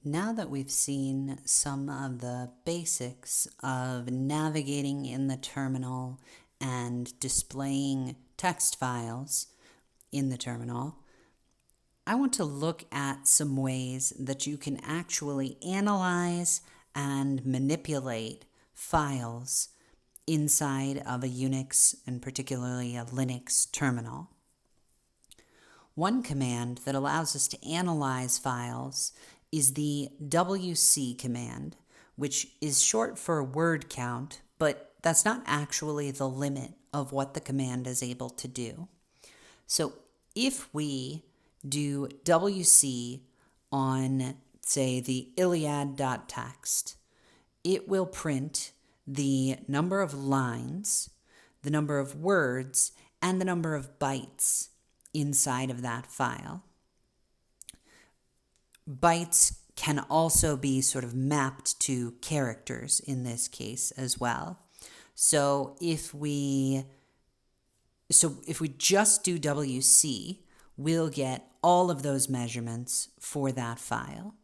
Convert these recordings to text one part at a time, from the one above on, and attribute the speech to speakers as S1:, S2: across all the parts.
S1: Now that we've seen some of the basics of navigating in the terminal and displaying text files in the terminal, I want to look at some ways that you can actually analyze and manipulate files inside of a Unix and particularly a Linux terminal. One command that allows us to analyze files is the wc command, which is short for word count, but that's not actually the limit of what the command is able to do. So if we do wc on, say, the Iliad.txt, it will print the number of lines, the number of words, and the number of bytes inside of that file. Bytes can also be sort of mapped to characters in this case as well. So if we just do wc, we'll get all of those measurements for that file.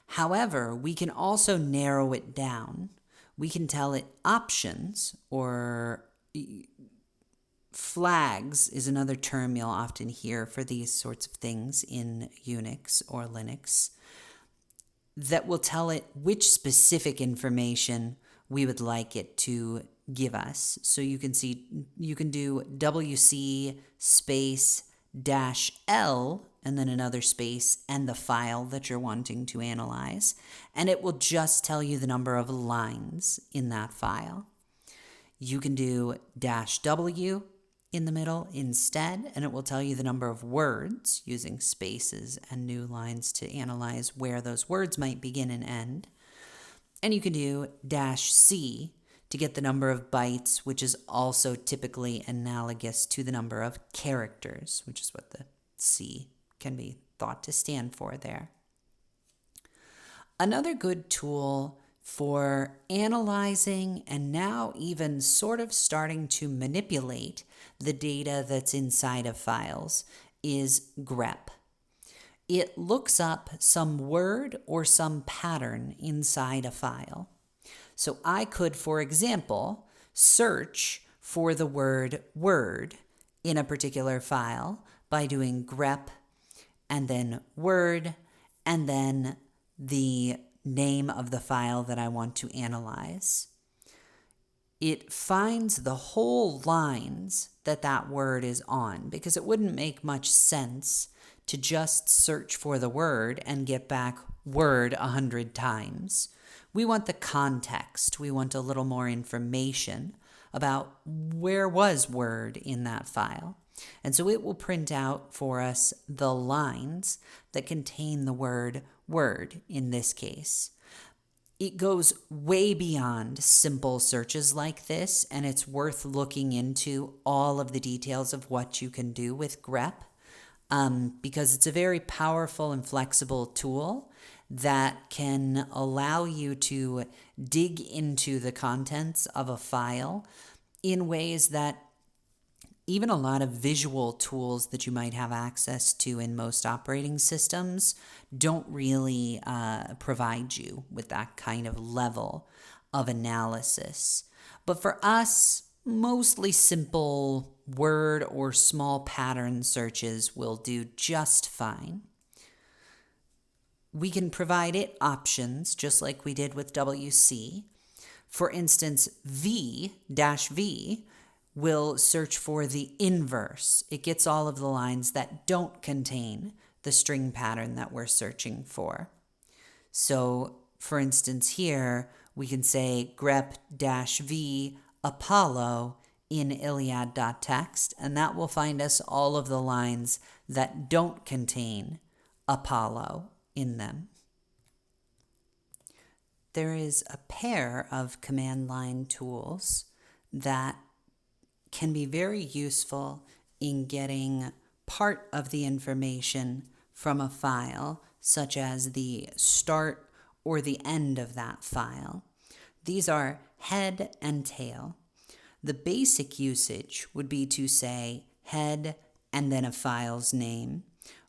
S1: However, we can also narrow it down. We can tell it options, or flags is another term you'll often hear for these sorts of things in Unix or Linux, that will tell it which specific information we would like it to give us. So you can do wc space -l and then another space and the file that you're wanting to analyze, and it will just tell you the number of lines in that file. You can do -w in the middle instead, and it will tell you the number of words using spaces and new lines to analyze where those words might begin and end. And you can do -c to get the number of bytes, which is also typically analogous to the number of characters, which is what the C can be thought to stand for there. Another good tool for analyzing and now even sort of starting to manipulate the data that's inside of files is grep. It looks up some word or some pattern inside a file. So I could, for example, search for the word word in a particular file by doing grep and then word and then the name of the file that I want to analyze. It finds the whole lines that word is on, because it wouldn't make much sense to just search for the word and get back word 100 times. We want the context. We want a little more information about where was word in that file. And so it will print out for us the lines that contain the word word in this case. It goes way beyond simple searches like this, and it's worth looking into all of the details of what you can do with grep, because it's a very powerful and flexible tool that can allow you to dig into the contents of a file in ways that even a lot of visual tools that you might have access to in most operating systems don't really provide you with that kind of level of analysis. But for us, mostly simple word or small pattern searches will do just fine. We can provide it options, just like we did with wc. For instance, v will search for the inverse. It gets all of the lines that don't contain the string pattern that we're searching for. So, for instance, here we can say grep-v Apollo in Iliad.txt, and that will find us all of the lines that don't contain Apollo in them. There is a pair of command line tools that can be very useful in getting part of the information from a file, such as the start or the end of that file. These are head and tail. The basic usage would be to say head and then a file's name,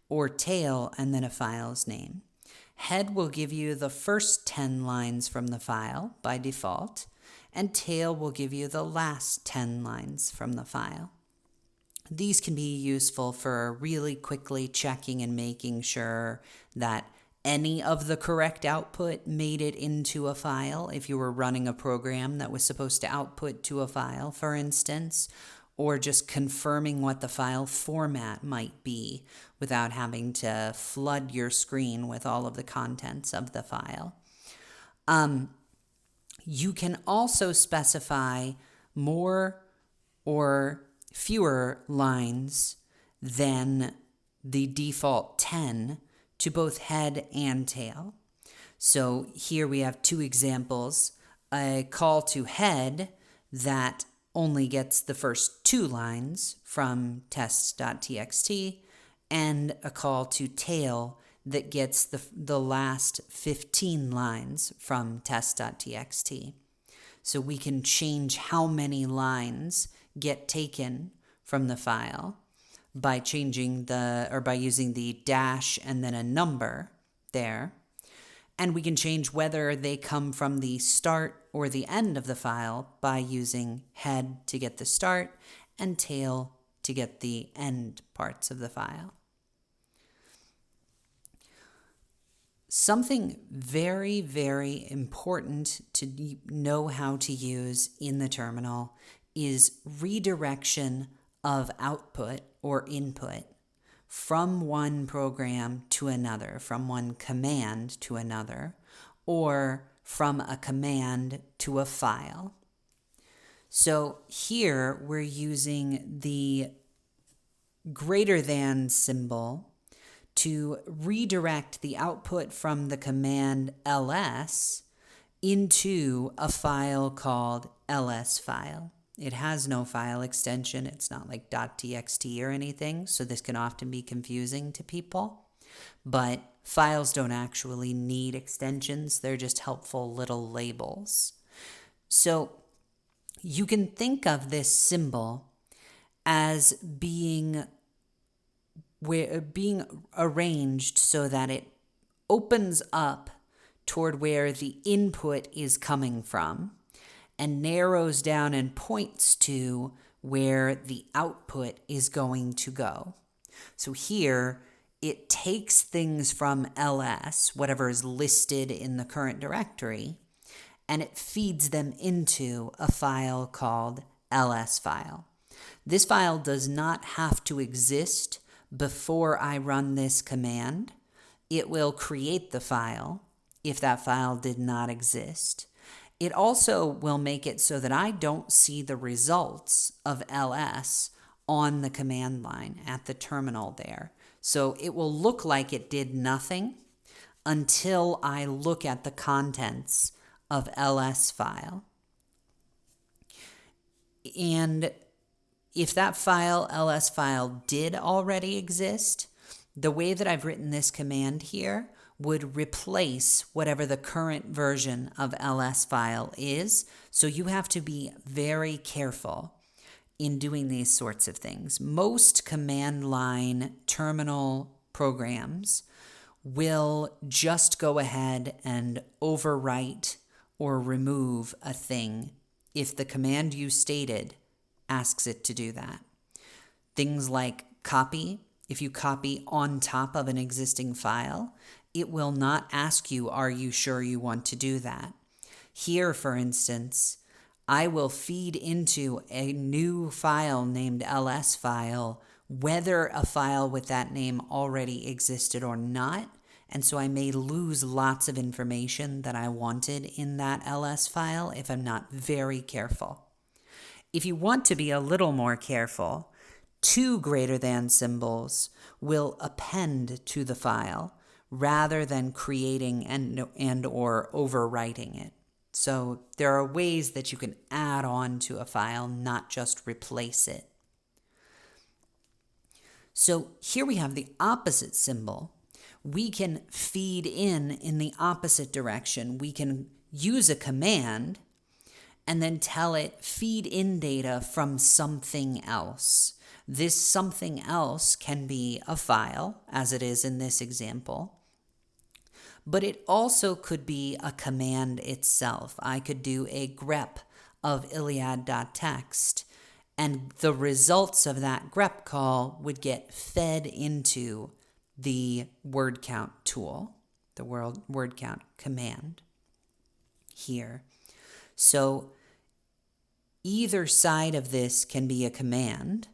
S1: or tail and then a file's name. Head will give you the first 10 lines from the file by default, and tail will give you the last 10 lines from the file. These can be useful for really quickly checking and making sure that any of the correct output made it into a file. If you were running a program that was supposed to output to a file, for instance, or just confirming what the file format might be without having to flood your screen with all of the contents of the file. You can also specify more or fewer lines than the default 10 to both head and tail. So here we have two examples: a call to head that only gets the first 2 lines from tests.txt, and a call to tail that gets the last 15 lines from test.txt. So we can change how many lines get taken from the file by using the dash and then a number there. And we can change whether they come from the start or the end of the file by using head to get the start and tail to get the end parts of the file. Something very, very important to know how to use in the terminal is redirection of output or input from one program to another, from one command to another, or from a command to a file. So here we're using the greater than symbol to redirect the output from the command ls into a file called lsfile. It has no file extension. It's not like .txt or anything, so this can often be confusing to people. But files don't actually need extensions. They're just helpful little labels. So you can think of this symbol as being arranged so that it opens up toward where the input is coming from, and narrows down and points to where the output is going to go. So here, it takes things from ls, whatever is listed in the current directory, and it feeds them into a file called lsfile. This file does not have to exist before I run this command. It will create the file if that file did not exist. It also will make it so that I don't see the results of ls on the command line at the terminal there. So it will look like it did nothing until I look at the contents of lsfile. And if that file, lsfile, did already exist, the way that I've written this command here would replace whatever the current version of lsfile is. So you have to be very careful in doing these sorts of things. Most command line terminal programs will just go ahead and overwrite or remove a thing if the command you stated asks it to do that. Things like copy. If you copy on top of an existing file, it will not ask you, are you sure you want to do that? Here, for instance, I will feed into a new file named lsfile, whether a file with that name already existed or not. And so I may lose lots of information that I wanted in that ls file if I'm not very careful. If you want to be a little more careful, 2 greater than symbols will append to the file rather than creating and or overwriting it. So there are ways that you can add on to a file, not just replace it. So here we have the opposite symbol. We can feed in the opposite direction. We can use a command and then tell it feed in data from something else. This something else can be a file, as it is in this example, but it also could be a command itself. I could do a grep of iliad.text, and the results of that grep call would get fed into the word count tool, the word count command here. So either side of this can be a command.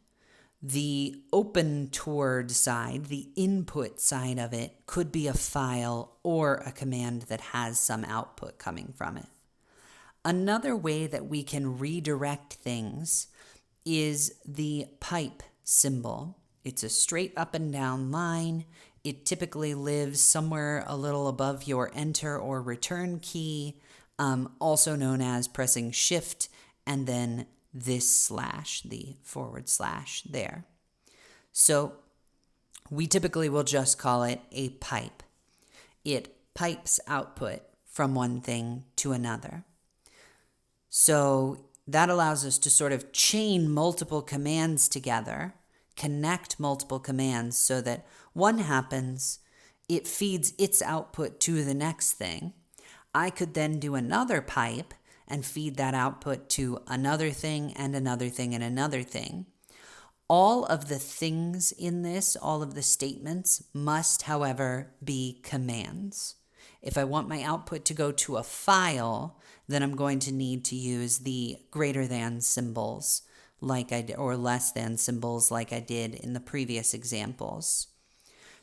S1: The open toward side, the input side of it, could be a file or a command that has some output coming from it. Another way that we can redirect things is the pipe symbol. It's a straight up and down line. It typically lives somewhere a little above your enter or return key, also known as pressing shift and then this slash, the / there. So we typically will just call it a pipe. It pipes output from one thing to another. So that allows us to sort of chain multiple commands together, connect multiple commands so that one happens, it feeds its output to the next thing. I could then do another pipe and feed that output to another thing and another thing and another thing. All of the things in this, all of the statements must, however, be commands. If I want my output to go to a file, then I'm going to need to use the greater than symbols or less than symbols like I did in the previous examples.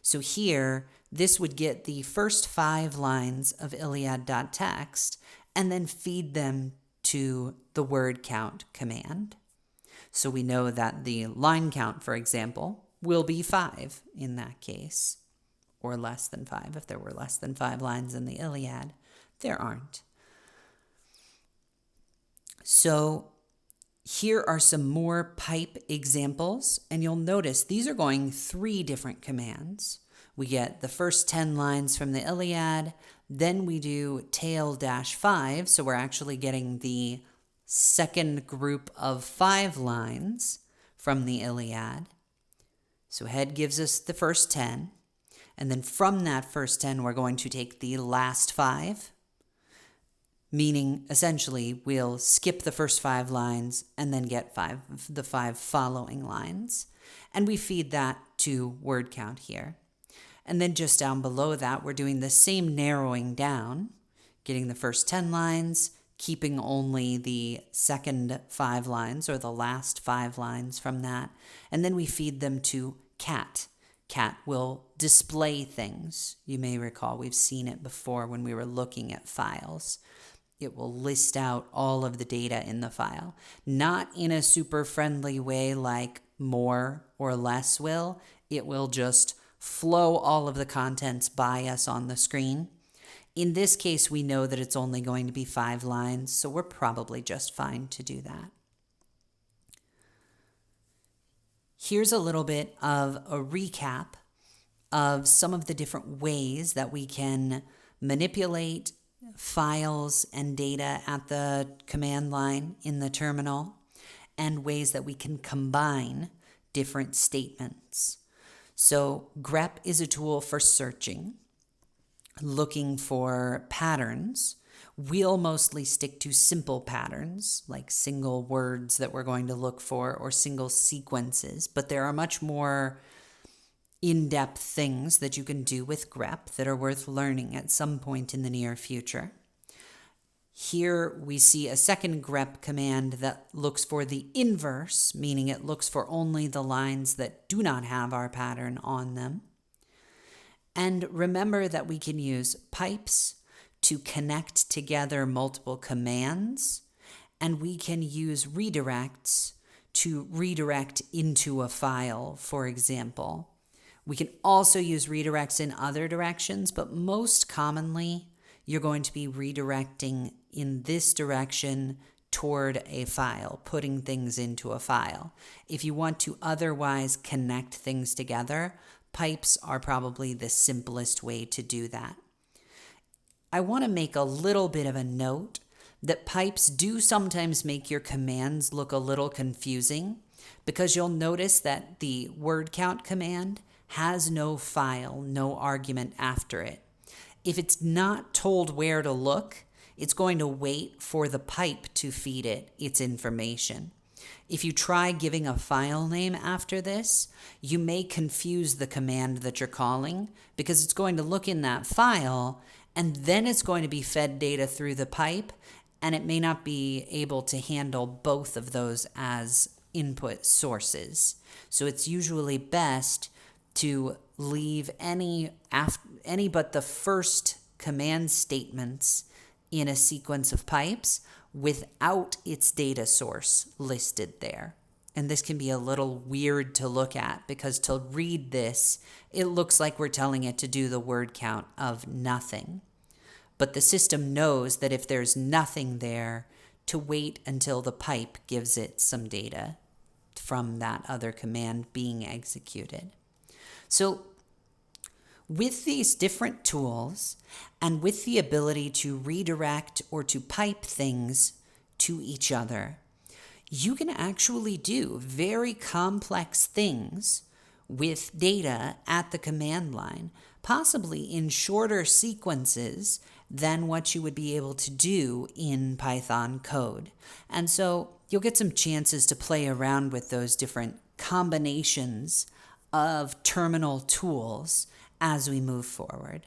S1: So here, this would get the first 5 lines of iliad.text and then feed them to the word count command. So we know that the line count, for example, will be 5 in that case, or less than 5 if there were less than 5 lines in the Iliad. There aren't. So here are some more pipe examples, and you'll notice these are going 3 different commands. We get the first 10 lines from the Iliad, then we do tail-5, so we're actually getting the second group of 5 lines from the Iliad. So head gives us the first 10, and then from that first 10, we're going to take the last 5, meaning essentially we'll skip the first 5 lines and then get the 5 following lines. And we feed that to word count here. And then just down below that, we're doing the same narrowing down, getting the first 10 lines, keeping only the second 5 lines or the last 5 lines from that. And then we feed them to cat. Cat will display things. You may recall we've seen it before when we were looking at files. It will list out all of the data in the file. Not in a super friendly way like more or less will. It will just flow all of the contents by us on the screen. In this case, we know that it's only going to be 5 lines, so we're probably just fine to do that. Here's a little bit of a recap of some of the different ways that we can manipulate files and data at the command line in the terminal, and ways that we can combine different statements. So grep is a tool for searching, looking for patterns. We'll mostly stick to simple patterns, like single words that we're going to look for or single sequences, but there are much more in-depth things that you can do with grep that are worth learning at some point in the near future. Here we see a second grep command that looks for the inverse, meaning it looks for only the lines that do not have our pattern on them. And remember that we can use pipes to connect together multiple commands, and we can use redirects to redirect into a file, for example. We can also use redirects in other directions, but most commonly, you're going to be redirecting in this direction toward a file, putting things into a file. If you want to otherwise connect things together, pipes are probably the simplest way to do that. I want to make a little bit of a note that pipes do sometimes make your commands look a little confusing, because you'll notice that the word count command has no file, no argument after it. If it's not told where to look, it's going to wait for the pipe to feed it its information. If you try giving a file name after this, you may confuse the command that you're calling because it's going to look in that file and then it's going to be fed data through the pipe, and it may not be able to handle both of those as input sources. So it's usually best to leave any but the first command statements in a sequence of pipes without its data source listed there. And this can be a little weird to look at because to read this, it looks like we're telling it to do the word count of nothing. But the system knows that if there's nothing there, to wait until the pipe gives it some data from that other command being executed. So with these different tools and with the ability to redirect or to pipe things to each other, you can actually do very complex things with data at the command line, possibly in shorter sequences than what you would be able to do in Python code. And so you'll get some chances to play around with those different combinations of terminal tools as we move forward.